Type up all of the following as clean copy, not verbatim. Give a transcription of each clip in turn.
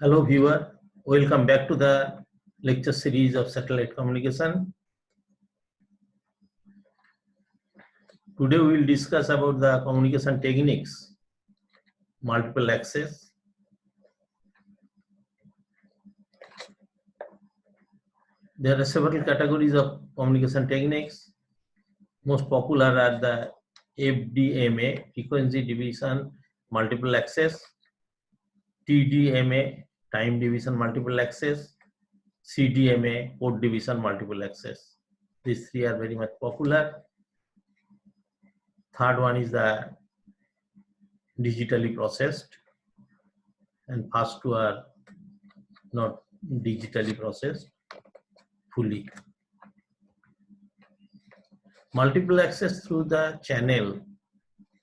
Hello viewer, welcome back to the lecture series of satellite communication. Today we will discuss about the communication techniques, multiple access. There are several categories of communication techniques. Most popular are the FDMA, frequency division multiple access, TDMA, time division multiple access, CDMA, port division multiple access. These three are very much popular. Third one is the digitally processed, and first two are not digitally processed fully. Multiple access through the channel.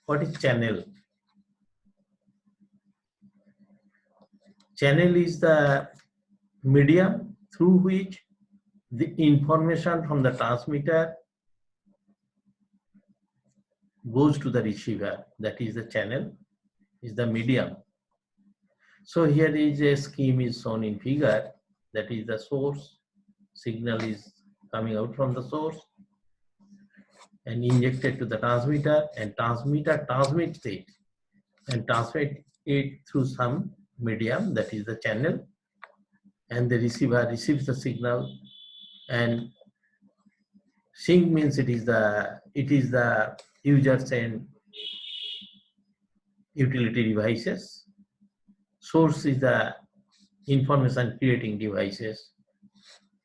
What is channel? Channel is the medium through which the information from the transmitter goes to the receiver. That is the channel, is the medium. So here is a scheme is shown in figure. That is the source. Signal is coming out from the source and injected to the transmitter, and transmitter transmits it and transmit it through some medium, that is the channel, and the receiver receives the signal. And sync means it is the users and utility devices. Source is the information creating devices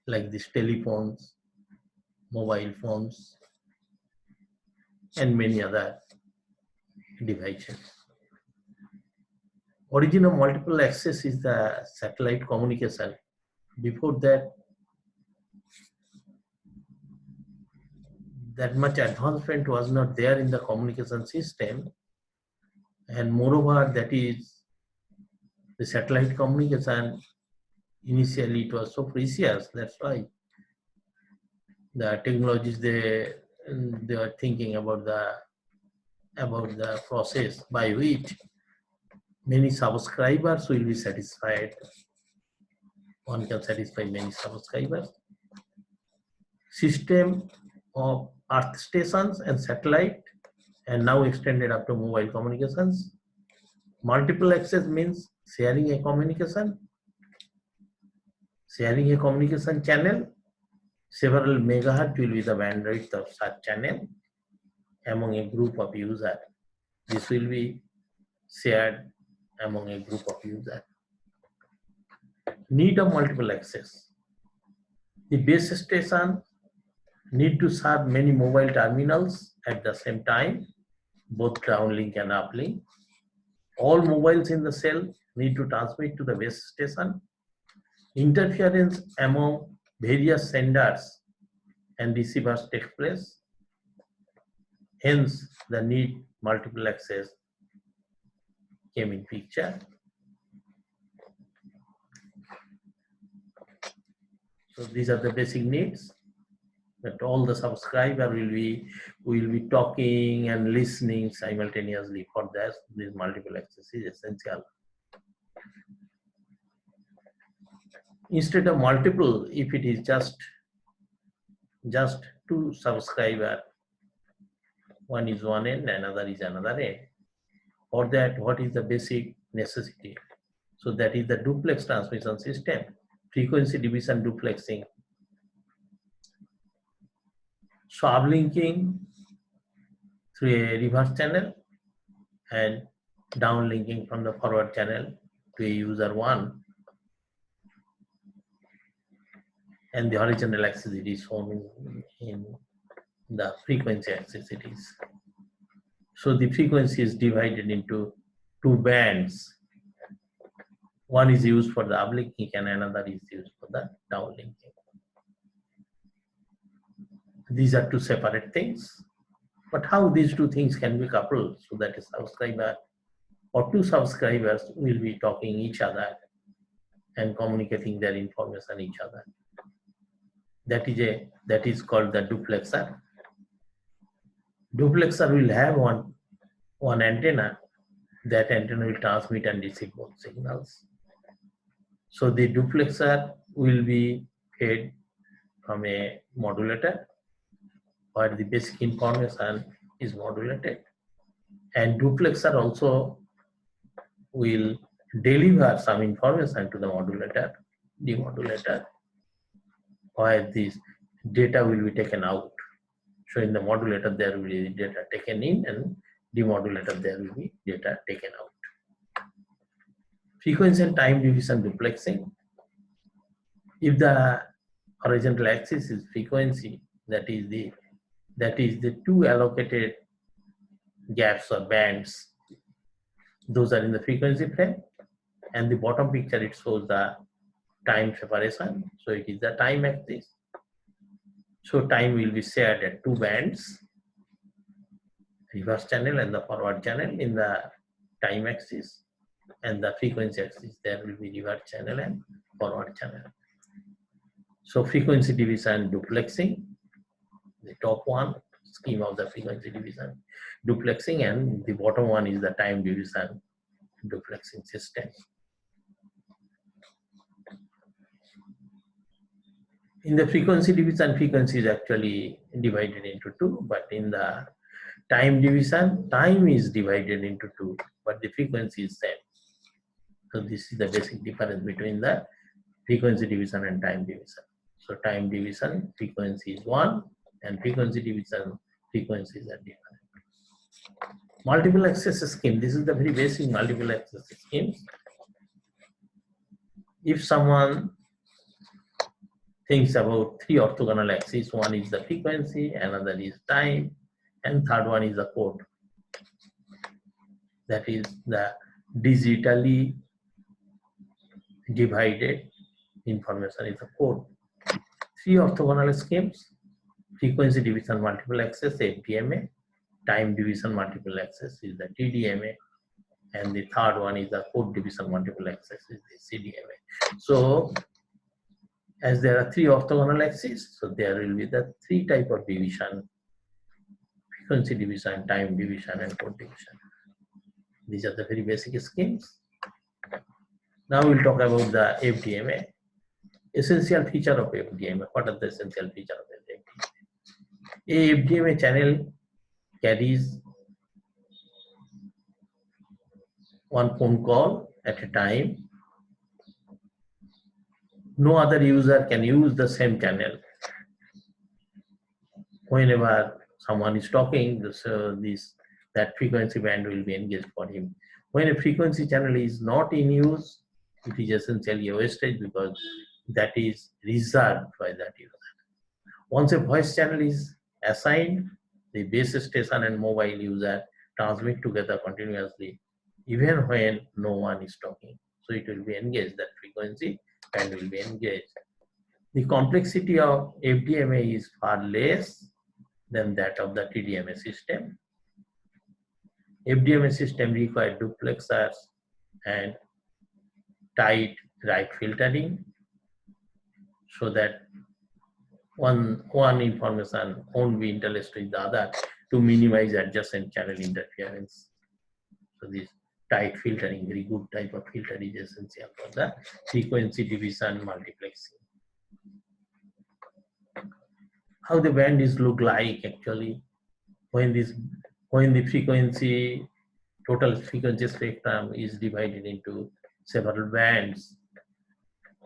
like these telephones, mobile phones, and many other devices. Origin of multiple access is the satellite communication. Before that much advancement was not there in the communication system, and moreover, that is the satellite communication. Initially, it was so precious. That's why the technologies they are thinking about the process by which many subscribers will be satisfied. One can satisfy many subscribers. System of earth stations and satellite, and now extended up to mobile communications. Multiple access means sharing a communication channel. Several megahertz will be the bandwidth of such channel among a group of users. This will be shared among a group of users. Need of multiple access. The base station need to serve many mobile terminals at the same time, both downlink and uplink. All mobiles in the cell need to transmit to the base station. Interference among various senders and receivers takes place. Hence, the need multiple access came in picture. So these are the basic needs, that all the subscriber will be talking and listening simultaneously. For that, this multiple access is essential. Instead of multiple, if it is just two subscriber, one is one end, another is another end. For that, what is the basic necessity? So that is the duplex transmission system, frequency division duplexing. So uplinking through a reverse channel and downlinking from the forward channel to a user one. And the horizontal axis it is shown in the frequency axis it is. So the frequency is divided into two bands. One is used for the uplinking and another is used for the downlinking. These are two separate things. But how these two things can be coupled so that a subscriber or two subscribers will be talking each other and communicating their information each other. That is called the duplexer. Duplexer will have one antenna that antenna will transmit and receive both signals. So the duplexer will be fed from a modulator where the basic information is modulated, and duplexer also will deliver some information to the modulator, demodulator, where this data will be taken out. So in the modulator there will be data taken in, and demodulator there will be data taken out. Frequency and time division duplexing. If the horizontal axis is frequency, that is the two allocated gaps or bands, those are in the frequency frame, and the bottom picture it shows the time separation, so it is the time axis. So time will be shared at two bands, reverse channel and the forward channel in the time axis, and the frequency axis there will be reverse channel and forward channel. So frequency division duplexing, the top one scheme of the frequency division duplexing, and the bottom one is the time division duplexing system. In the frequency division, frequency is actually divided into two, but in the time division, time is divided into two, but the frequency is same. So this is the basic difference between the frequency division and time division. So time division, frequency is one, and frequency division, frequencies are different. Multiple access scheme. This is the very basic multiple access scheme. If someone thinks about three orthogonal axes, one is the frequency, another is time, and third one is the code. That is the digitally divided information is the code. Three orthogonal schemes: frequency division multiple access, FDMA; time division multiple access is the TDMA; and the third one is the code division multiple access is the CDMA. So as there are three orthogonal axes, so there will be the three type of division: frequency division, time division, and code division. These are the very basic schemes. Now we'll talk about the FDMA. Essential feature of FDMA. What are the essential feature of FDMA? A FDMA channel carries one phone call at a time. No other user can use the same channel. Whenever someone is talking, that frequency band will be engaged for him. When a frequency channel is not in use, it is essentially a wastage because that is reserved by that user. Once a voice channel is assigned, the base station and mobile user transmit together continuously, even when no one is talking. So it will be engaged, that frequency band will be engaged. The complexity of FDMA is far less than that of the TDMA system. FDMA system requires duplexers and tight right filtering, so that one information won't be interlaced with the other to minimize adjacent channel interference. So this tight filtering, very good type of filter, is essential for the frequency division multiplexing. How the band is look like actually when the frequency, total frequency spectrum is divided into several bands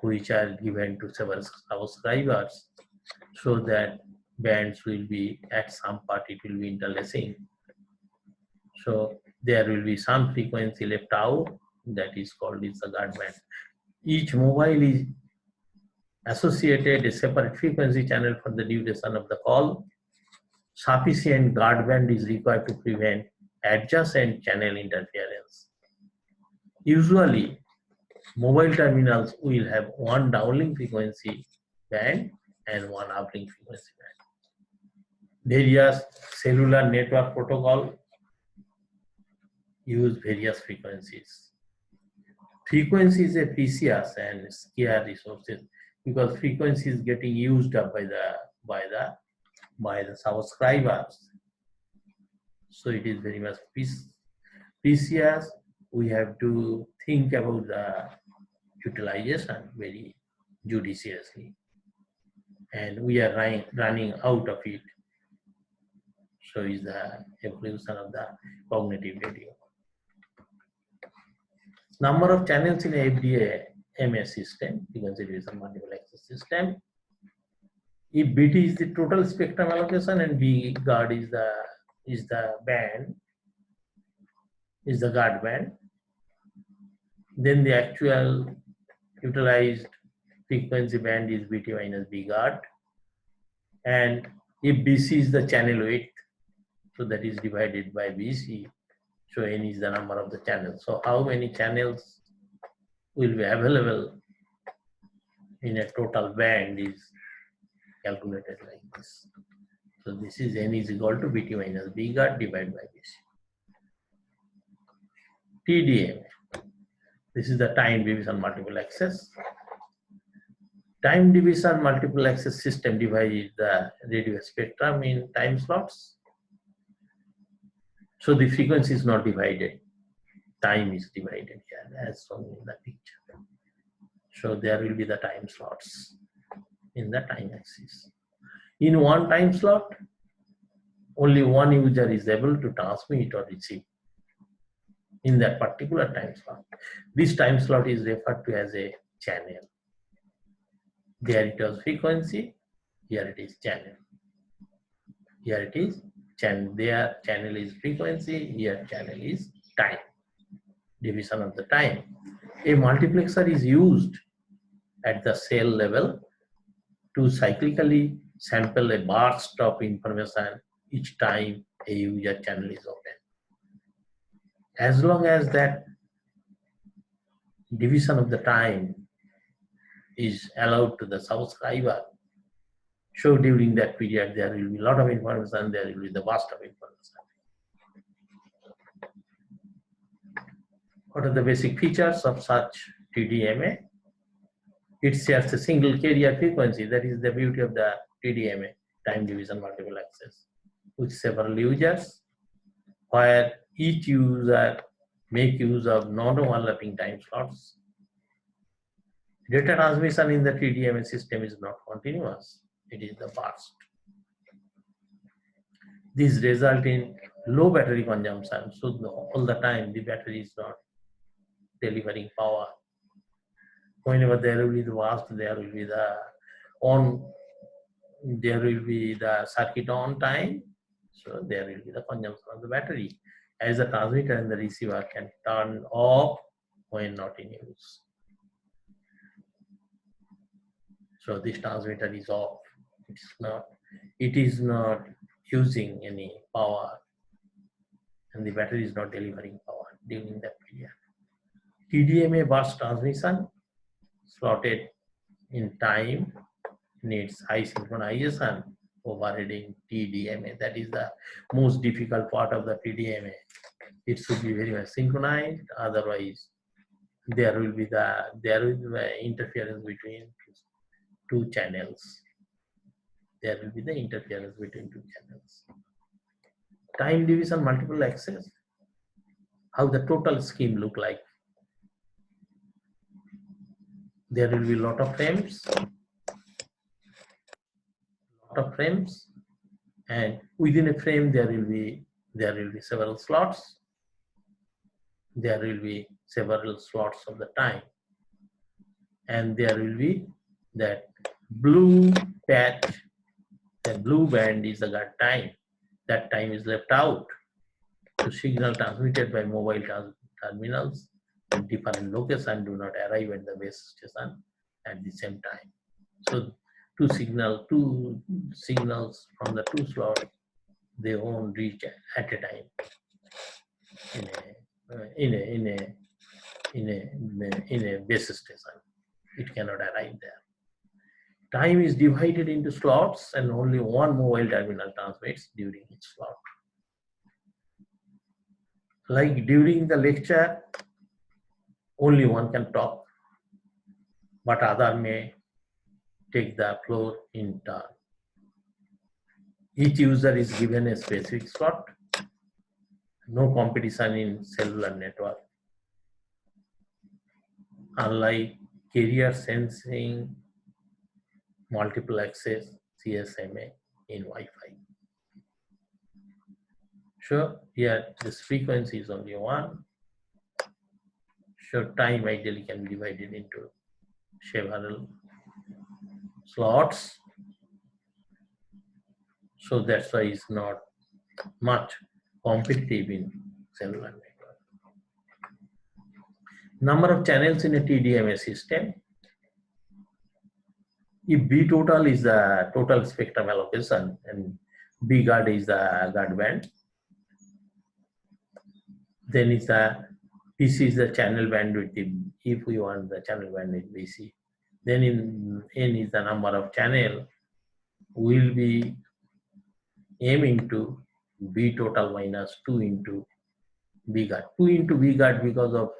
which are given to several subscribers, so that bands will be at some part it will be interlacing. So there will be some frequency left out, that is called is the guard band. Each mobile is associated a separate frequency channel for the duration of the call. Sufficient guard band is required to prevent adjacent channel interference. Usually, mobile terminals will have one downlink frequency band and one uplink frequency band. Various cellular network protocol use various frequencies. Frequency is a precious and scarce resources because frequency is getting used up by the subscribers. So it is very much precious we have to think about the utilization very judiciously, and we are running out of it. So is the evolution of the cognitive radio. Number of channels in FDA MS system, frequency division multiple access system. If BT is the total spectrum allocation and B guard is the band, is the guard band, then the actual utilized frequency band is BT minus B guard. And if BC is the channel width, so that is divided by BC. So N is the number of the channels. So how many channels will be available in a total band is calculated like this. So this is N is equal to BT minus B guard divided by BC. TDMA. This is the time division multiple access. Time division multiple access system divides the radio spectrum in time slots. So the frequency is not divided. Time is divided here as shown in the picture. So there will be the time slots in the time axis. In one time slot, only one user is able to transmit or receive in that particular time slot. This time slot is referred to as a channel. There it was frequency, here it is channel. Here it is channel, there channel is frequency, here channel is time, division of the time. A multiplexer is used at the cell level to cyclically sample a burst of information each time a user channel is open. As long as that division of the time is allowed to the subscriber, so during that period there will be a lot of information, there will be the burst of information. What are the basic features of such TDMA? It shares a single carrier frequency. That is the beauty of the TDMA, time division multiple access, with several users, where each user make use of non-overlapping time slots. Data transmission in the TDMA system is not continuous, it is the burst. This result in low battery consumption, so all the time the battery is not delivering power. Whenever there will be the burst, there will be the circuit on time, so there will be the consumption of the battery, as the transmitter and the receiver can turn off when not in use. So this transmitter is off. It is not using any power, and the battery is not delivering power during that period. TDMA burst transmission slotted in time needs high synchronization overriding TDMA. That is the most difficult part of the TDMA. It should be very much synchronized, otherwise there will be interference between two channels. There will be the interference between two channels. Time division multiple access. How the total scheme look like? There will be lot of frames, and within a frame there will be several slots. There will be several slots of the time, and there will be that blue patch. The blue band is the guard time. That time is left out to signal transmitted by mobile terminals in different locations do not arrive at the base station at the same time. So two signals from the two slots, they won't reach at a time in a base station. It cannot arrive there. Time is divided into slots, and only one mobile terminal transmits during each slot. Like during the lecture, only one can talk, but other may take the floor in turn. Each user is given a specific slot. No competition in cellular network. unlike carrier sensing multiple access CSMA in Wi-Fi. Sure, here this frequency is only one. Sure, time ideally can be divided into several slots. So that's why it's not much competitive in cellular network. Number of channels in a TDMA system. If B total is the total spectrum allocation and B guard is the guard band, then is the PC is the channel bandwidth if we want the channel bandwidth BC. Then in N is the number of channel. Will be M into B total minus 2 into B guard. 2 into B guard because of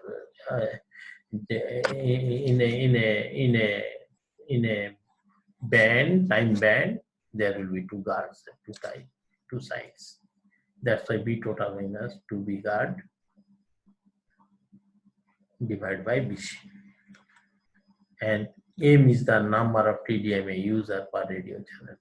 in a band, time band, there will be two guards, two sides. That's why B total minus 2B guard divided by BC. And M is the number of TDMA user per radio channel.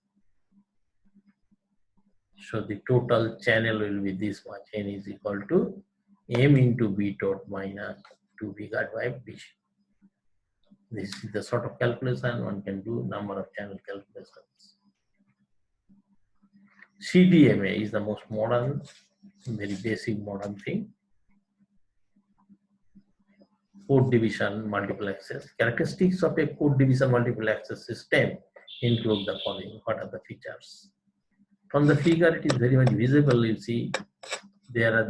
So the total channel will be this much. N is equal to M into B tot minus 2B guard by BC. This is the sort of calculation one can do, number of channel calculations. CDMA is the most modern, very basic modern thing. Code division multiple access. Characteristics of a code division multiple access system include the following. What are the features? From the figure, it is very much visible. You see, there are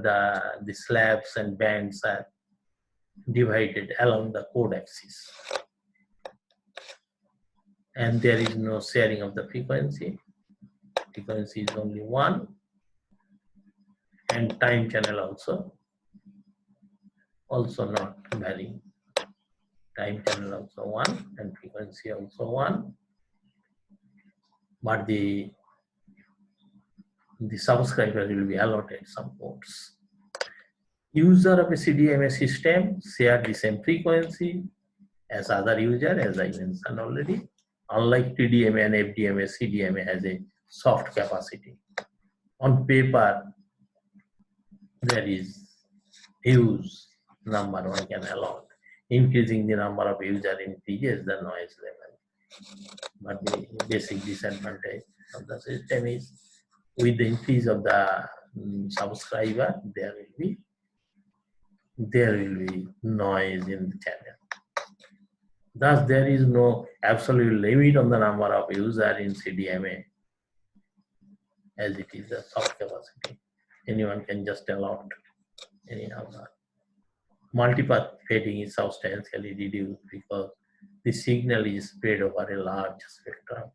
the slabs and bands are divided along the code axis. And there is no sharing of the frequency. Frequency is only one. And time channel also not varying. Time channel also one and frequency also one. But the subscriber will be allotted some ports. User of a CDMA system share the same frequency as other user, as I mentioned already. Unlike TDMA and FDMA, CDMA has a soft capacity. On paper, there is huge number one can allot. Increasing the number of user increases the noise level. But the basic disadvantage of the system is with the increase of the subscriber, there will be noise in the channel. Thus, there is no absolute limit on the number of users in CDMA, as it is a soft capacity. Anyone can just allot any number. Multipath fading is substantially reduced because the signal is spread over a large spectrum.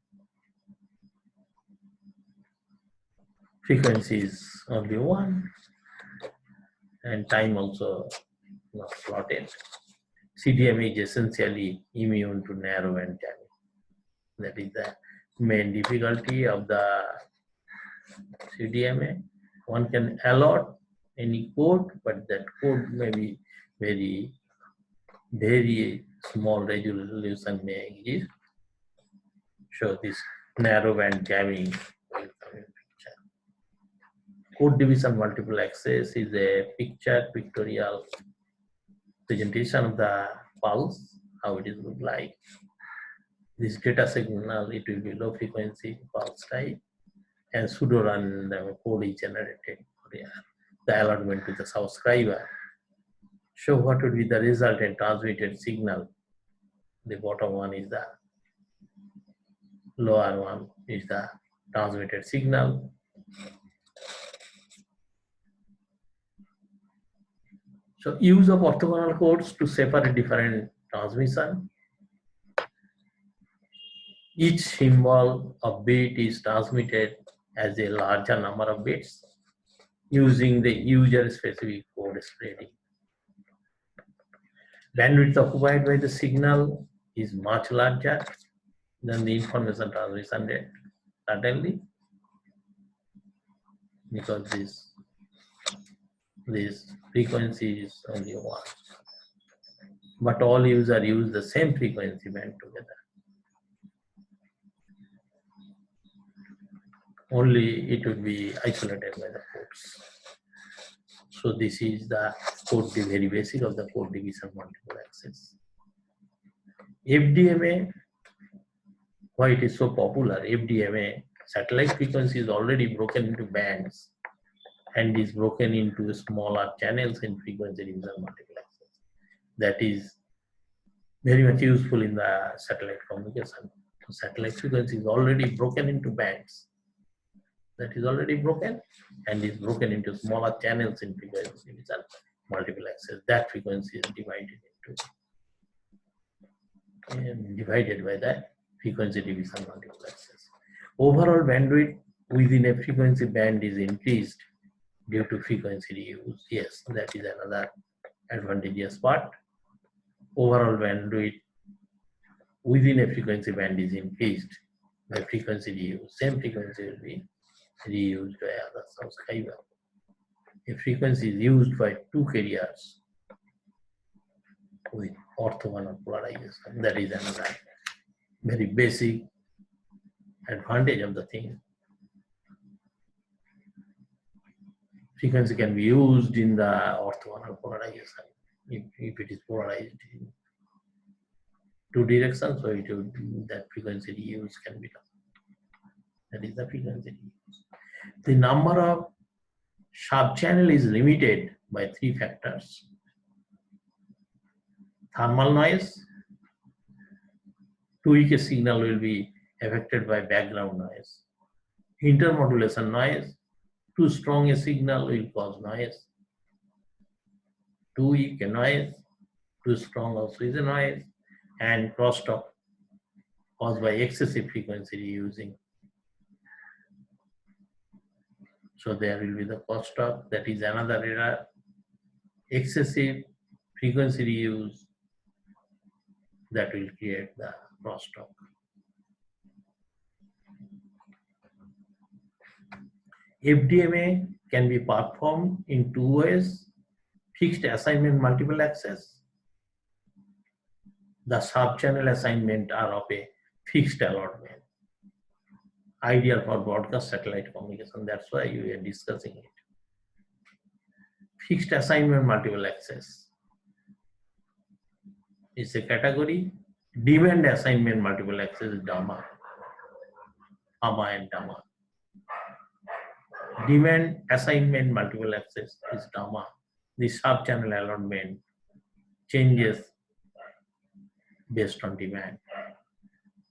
Frequency is only one, and time also not plotted. CDMA is essentially immune to narrowband jamming. That is the main difficulty of the CDMA. One can allot any code, but that code may be very small resolution may exist. So this narrowband jamming will come in picture. Code division multiple access is a pictorial presentation of the pulse, how it is look like. This data signal, it will be low frequency pulse type, and pseudo run the code is generated for the allotment to the subscriber. So what would be the resultant transmitted signal? The bottom one is the lower one is the transmitted signal. So use of orthogonal codes to separate different transmission. Each symbol of bit is transmitted as a larger number of bits using the user-specific code spreading. Bandwidth occupied by the signal is much larger than the information transmission rate, certainly, because this frequency is only one. but all users use the same frequency band together. Only it will be isolated by the ports. So this is the code, the very basic of the code division multiple access. FDMA, why it is so popular? FDMA, satellite frequency is already broken into bands and is broken into smaller channels in frequency division multiple access. That is very much useful in the satellite communication. So satellite frequency is already broken into bands. That is already broken and is broken into smaller channels in frequency division multiple access. That frequency is divided by the frequency division multiple access. Overall bandwidth within a frequency band is increased due to frequency reuse. Yes, that is another advantageous part. Overall bandwidth within a frequency band is increased by frequency reuse. Same frequency will be reused by other subscriber. A frequency is used by two carriers with orthogonal polarization. That is another very basic advantage of the thing. Frequency can be used in the orthogonal polarization if it is polarized in two directions, so it would, that frequency reuse can be done. That is the frequency reuse. The number of sub-channel is limited by three factors. Thermal noise, too weak a signal will be affected by background noise. Intermodulation noise, too strong a signal will cause noise. Too weak a noise, too strong also is a noise. And crosstalk caused by excessive frequency reusing. So there will be the crosstalk, that is another error. Excessive frequency reuse, that will create the crosstalk. FDMA can be performed in two ways: fixed assignment multiple access. The sub-channel assignment are of a fixed allotment, ideal for broadcast satellite communication. That's why we are discussing it. Fixed assignment multiple access is a category. Demand assignment multiple access is DAMA, AMA and DAMA. Demand assignment multiple access is DAMA. The sub-channel allotment changes based on demand.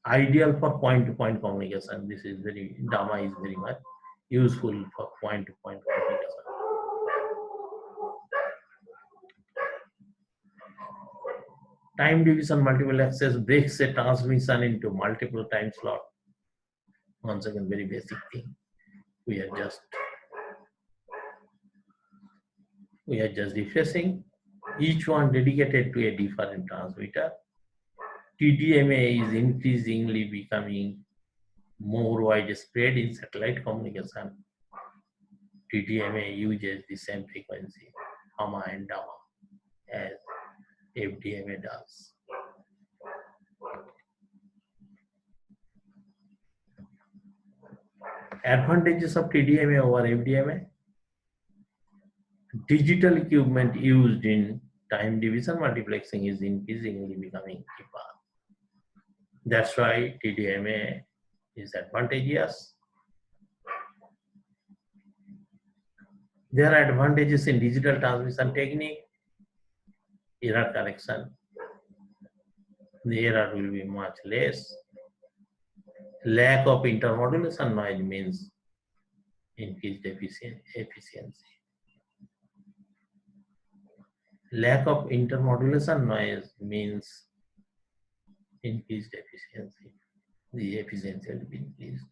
Ideal for point-to-point communication. This is DAMA is very much useful for point-to-point communication. Time division multiple access breaks a transmission into multiple time slots. Once again, very basic thing. We are just refreshing. Each one dedicated to a different transmitter. TDMA is increasingly becoming more widespread in satellite communication. TDMA uses the same frequency, AMA and DAMA, as FDMA does. Advantages of TDMA over FDMA. Digital equipment used in time division multiplexing is increasingly becoming cheaper. That's why TDMA is advantageous. There are advantages in digital transmission technique. Error correction. The error will be much less. Lack of intermodulation noise means increased efficiency. Lack of intermodulation noise means increased efficiency. The efficiency will be increased.